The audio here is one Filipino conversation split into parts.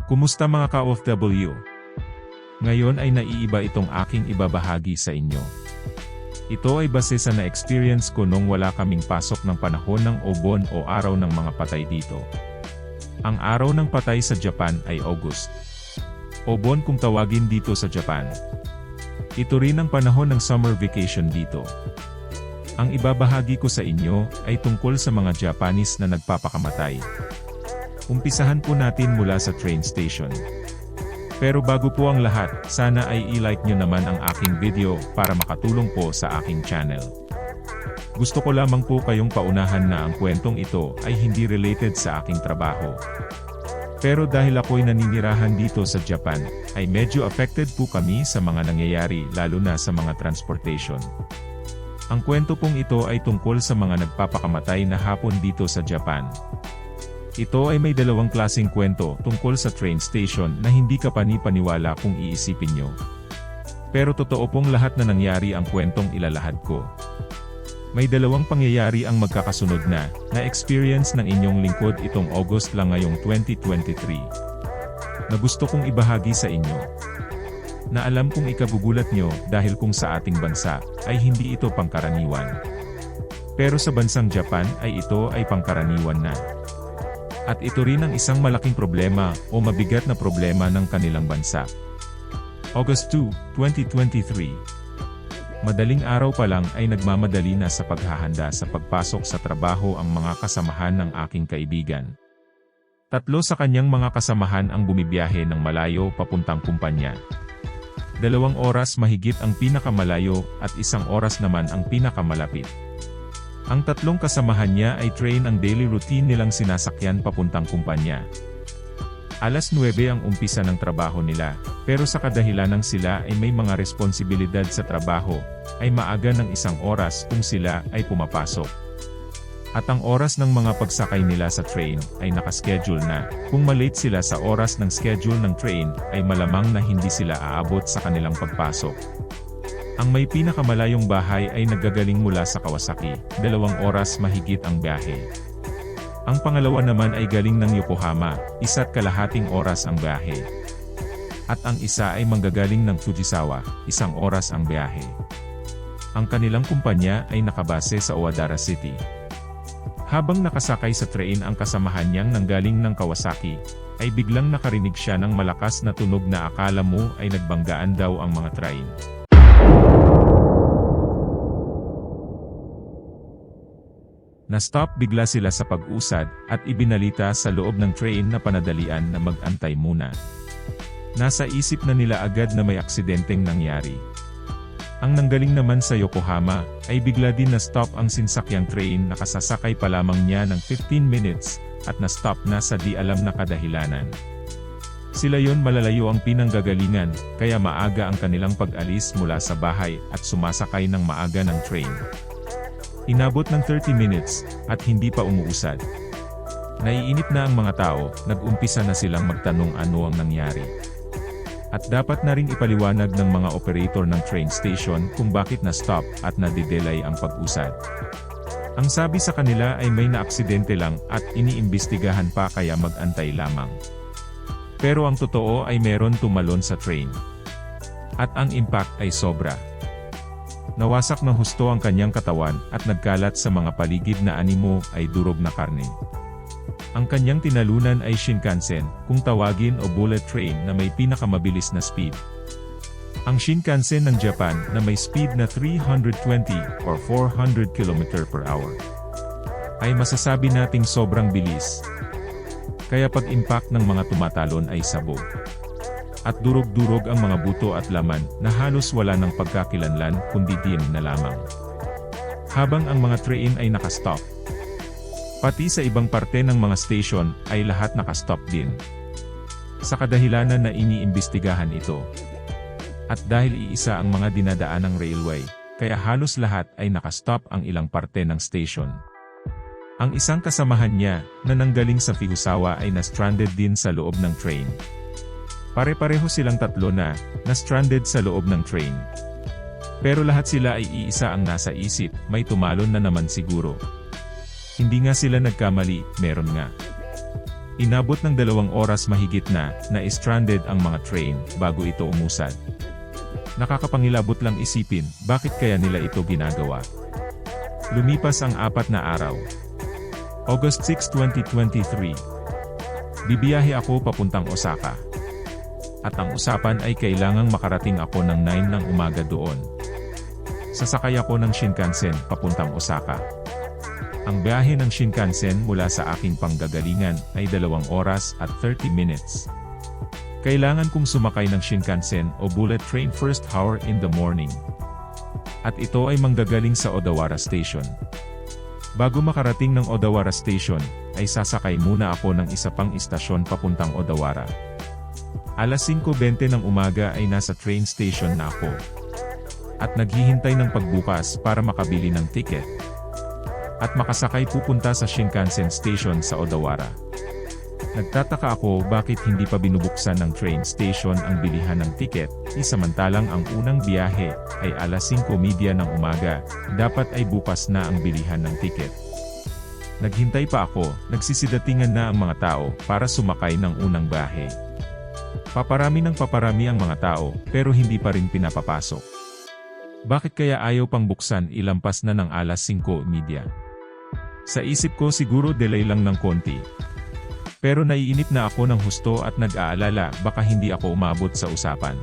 Kumusta mga ka-OFW? Ngayon ay naiiba itong aking ibabahagi sa inyo. Ito ay base sa na-experience ko nung wala kaming pasok ng panahon ng Obon o Araw ng mga Patay dito. Ang Araw ng Patay sa Japan ay August. Obon kung tawagin dito sa Japan. Ito rin ang panahon ng summer vacation dito. Ang ibabahagi ko sa inyo ay tungkol sa mga Japanese na nagpapakamatay. Umpisahan po natin mula sa train station. Pero bago po ang lahat, sana ay i-like nyo naman ang aking video para makatulong po sa aking channel. Gusto ko lamang po kayong paunahan na ang kwentong ito ay hindi related sa aking trabaho. Pero dahil ako'y naninirahan dito sa Japan, ay medyo affected po kami sa mga nangyayari lalo na sa mga transportation. Ang kwento pong ito ay tungkol sa mga nagpapakamatay na hapon dito sa Japan. Ito ay may dalawang klaseng kwento tungkol sa train station na hindi ka pani-paniwala kung iisipin nyo. Pero totoo pong lahat na nangyari ang kwentong ilalahad ko. May dalawang pangyayari ang magkakasunod na experience ng inyong lingkod itong August lang ngayong 2023. Na gusto kong ibahagi sa inyo. Na alam kong ikagugulat nyo dahil kung sa ating bansa ay hindi ito pangkaraniwan. Pero sa bansang Japan ay ito ay pangkaraniwan na. At ito rin ang isang malaking problema o mabigat na problema ng kanilang bansa. August 2, 2023. Madaling araw pa lang ay nagmamadali na sa paghahanda sa pagpasok sa trabaho ang mga kasamahan ng aking kaibigan. 3 sa kanyang mga kasamahan ang bumibiyahe ng malayo papuntang kumpanya. 2 oras mahigit ang pinakamalayo at 1 oras naman ang pinakamalapit. Ang 3 kasamahan niya ay train ang daily routine nilang sinasakyan papuntang kumpanya. Alas 9 ang umpisa ng trabaho nila, pero sa kadahilanang sila ay may mga responsibilidad sa trabaho, ay maaga ng 1 oras kung sila ay pumapasok. At ang oras ng mga pagsakay nila sa train ay nakaschedule na. Kung malate sila sa oras ng schedule ng train, ay malamang na hindi sila aabot sa kanilang pagpasok. Ang may pinakamalayong bahay ay naggagaling mula sa Kawasaki, 2 oras mahigit ang biyahe. Ang pangalawa naman ay galing ng Yokohama, 1.5 oras ang biyahe. At ang isa ay manggagaling ng Fujisawa, 1 oras ang biyahe. Ang kanilang kumpanya ay nakabase sa Owadara City. Habang nakasakay sa train ang kasamahan niyang nanggaling ng Kawasaki, ay biglang nakarinig siya ng malakas na tunog na akala mo ay nagbanggaan daw ang mga train. Na-stop bigla sila sa pag-usad at ibinalita sa loob ng train na panadalian na mag-antay muna. Nasa isip na nila agad na may aksidenteng nangyari. Ang nanggaling naman sa Yokohama ay bigla din na-stop ang sinsakyang train na kasasakay pa lamang niya ng 15 minutes at na-stop na sa di alam na kadahilanan. Sila yon malalayo ang pinanggagalingan, kaya maaga ang kanilang pag-alis mula sa bahay at sumasakay ng maaga ng train. Inabot ng 30 minutes, at hindi pa umuusad. Naiinip na ang mga tao, nag-umpisa na silang magtanong ano ang nangyari. At dapat na ring ipaliwanag ng mga operator ng train station kung bakit na-stop at nadidelay ang pag-usad. Ang sabi sa kanila ay may naaksidente lang at iniimbestigahan pa kaya mag-antay lamang. Pero ang totoo ay meron tumalon sa train. At ang impact ay sobra. Nawasak ng husto ang kanyang katawan at nagkalat sa mga paligid na animo ay durog na karne. Ang kanyang tinalunan ay Shinkansen, kung tawagin o bullet train na may pinakamabilis na speed. Ang Shinkansen ng Japan na may speed na 320 or 400 km per hour. Ay masasabi nating sobrang bilis. Kaya pag-impact ng mga tumatalon ay sabog. At durog-durog ang mga buto at laman na halos wala ng pagkakilanlan kundi din na lamang. Habang ang mga train ay nakastop. Pati sa ibang parte ng mga station ay lahat nakastop din. Sa kadahilanan na iniimbestigahan ito. At dahil iisa ang mga dinadaan ng railway, kaya halos lahat ay nakastop ang ilang parte ng station. Ang isang kasamahan niya na nanggaling sa Fujisawa ay na-stranded din sa loob ng train. Pare-pareho silang 3 na stranded sa loob ng train. Pero lahat sila ay iisa ang nasa isip, may tumalon na naman siguro. Hindi nga sila nagkamali, meron nga. Inabot ng 2 oras mahigit na stranded ang mga train bago ito umusad. Nakakapangilabot lang isipin, bakit kaya nila ito ginagawa? Lumipas ang 4 na araw. August 6, 2023. Bibiyahe ako papuntang Osaka. At ang usapan ay kailangang makarating ako ng 9 ng umaga doon. Sasakay ako ng Shinkansen papuntang Osaka. Ang biyahe ng Shinkansen mula sa aking panggagalingan ay 2 oras at 30 minutes. Kailangan kong sumakay ng Shinkansen o bullet train first hour in the morning. At ito ay manggagaling sa Odawara Station. Bago makarating ng Odawara Station, ay sasakay muna ako ng isa pang istasyon papuntang Odawara. Alas 5:20 ng umaga ay nasa train station na ako. At naghihintay ng pagbukas para makabili ng ticket. At makasakay pupunta sa Shinkansen Station sa Odawara. Nagtataka ako bakit hindi pa binubuksan ng train station ang bilihan ng ticket, samantalang ang unang biyahe ay alas 5:30 ng umaga, dapat ay bukas na ang bilihan ng ticket. Naghintay pa ako, nagsisidatingan na ang mga tao para sumakay ng unang biyahe. Paparami ng paparami ang mga tao, pero hindi pa rin pinapapasok. Bakit kaya ayaw pang buksan ilampas na ng alas 5:30? Sa isip ko siguro delay lang ng konti. Pero naiinip na ako ng husto at nag-aalala baka hindi ako umabot sa usapan.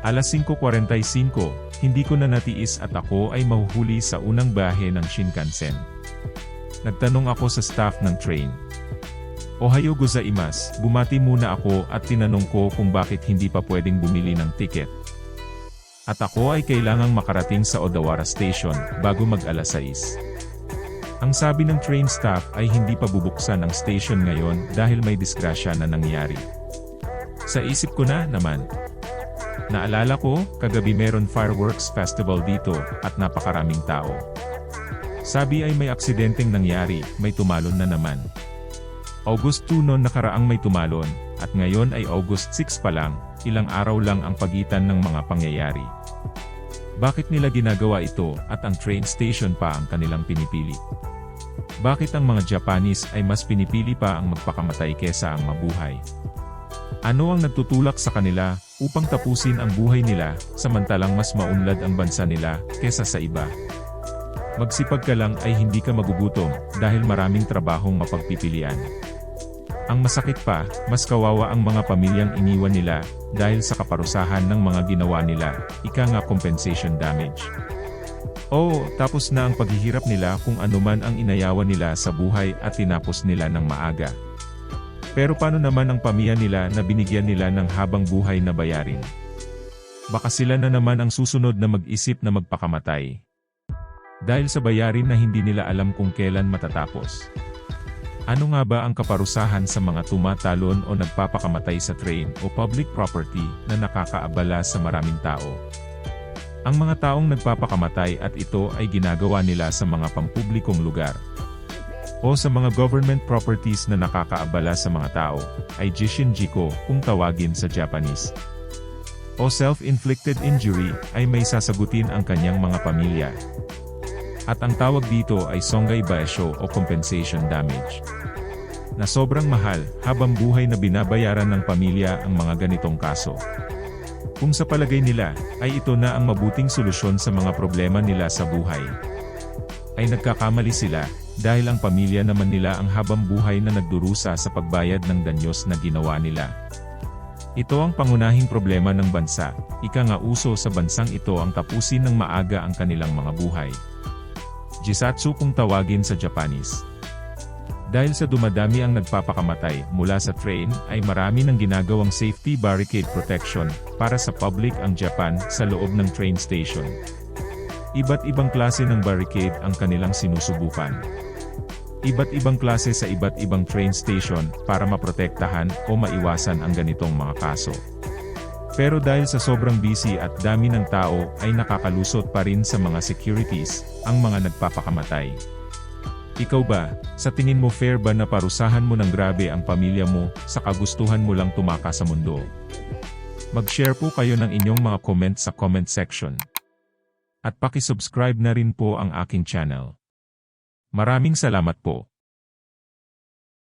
Alas 5:45, hindi ko na natiis at ako ay mahuhuli sa unang biyahe ng Shinkansen. Nagtanong ako sa staff ng train. Ohayo gozaimasu, bumati muna ako at tinanong ko kung bakit hindi pa pwedeng bumili ng ticket. At ako ay kailangang makarating sa Odawara Station bago mag-alas 6. Ang sabi ng train staff ay hindi pa bubuksan ang station ngayon dahil may disgrasya na nangyari. Sa isip ko na naman. Naalala ko, kagabi meron fireworks festival dito at napakaraming tao. Sabi ay may aksidenteng nangyari, may tumalon na naman. August 2 noon nakaraang may tumalon, at ngayon ay August 6 pa lang, ilang araw lang ang pagitan ng mga pangyayari. Bakit nila ginagawa ito at ang train station pa ang kanilang pinipili? Bakit ang mga Japanese ay mas pinipili pa ang magpakamatay kesa ang mabuhay? Ano ang nagtutulak sa kanila upang tapusin ang buhay nila samantalang mas maunlad ang bansa nila kesa sa iba? Magsipag ka lang ay hindi ka magugutom dahil maraming trabahong mapagpipilian. Ang masakit pa, mas kawawa ang mga pamilyang iniwan nila dahil sa kaparusahan ng mga ginawa nila, ika nga compensation damage. Tapos na ang paghihirap nila kung anuman ang inayawan nila sa buhay at tinapos nila ng maaga. Pero paano naman ang pamilya nila na binigyan nila ng habang buhay na bayarin? Baka sila na naman ang susunod na mag-isip na magpakamatay. Dahil sa bayarin na hindi nila alam kung kailan matatapos. Ano nga ba ang kaparusahan sa mga tumatalon o nagpapakamatay sa train o public property na nakakaabala sa maraming tao? Ang mga taong nagpapakamatay at ito ay ginagawa nila sa mga pampublikong lugar o sa mga government properties na nakakaabala sa mga tao ay jishinjiko kung tawagin sa Japanese. O self-inflicted injury ay may sasagutin ang kanyang mga pamilya. At ang tawag dito ay songai baisho o compensation damage. Na sobrang mahal habang buhay na binabayaran ng pamilya ang mga ganitong kaso. Kung sa palagay nila, ay ito na ang mabuting solusyon sa mga problema nila sa buhay. Ay nagkakamali sila, dahil ang pamilya naman nila ang habang buhay na nagdurusa sa pagbayad ng danyos na ginawa nila. Ito ang pangunahing problema ng bansa, ika nga uso sa bansang ito ang tapusin ng maaga ang kanilang mga buhay. Jisatsu kung tawagin sa Japanese. Dahil sa dumadami ang nagpapakamatay mula sa train ay marami ng ginagawang safety barricade protection para sa public ang Japan sa loob ng train station. Iba't ibang klase ng barricade ang kanilang sinusubukan. Iba't ibang klase sa iba't ibang train station para maprotektahan o maiwasan ang ganitong mga kaso. Pero dahil sa sobrang busy at dami ng tao ay nakakalusot pa rin sa mga securities ang mga nagpapakamatay. Ikaw ba, sa tingin mo fair ba na parusahan mo ng grabe ang pamilya mo sa kagustuhan mo lang tumakas sa mundo? Mag-share po kayo ng inyong mga comment sa comment section. At paki-subscribe na rin po ang aking channel. Maraming salamat po.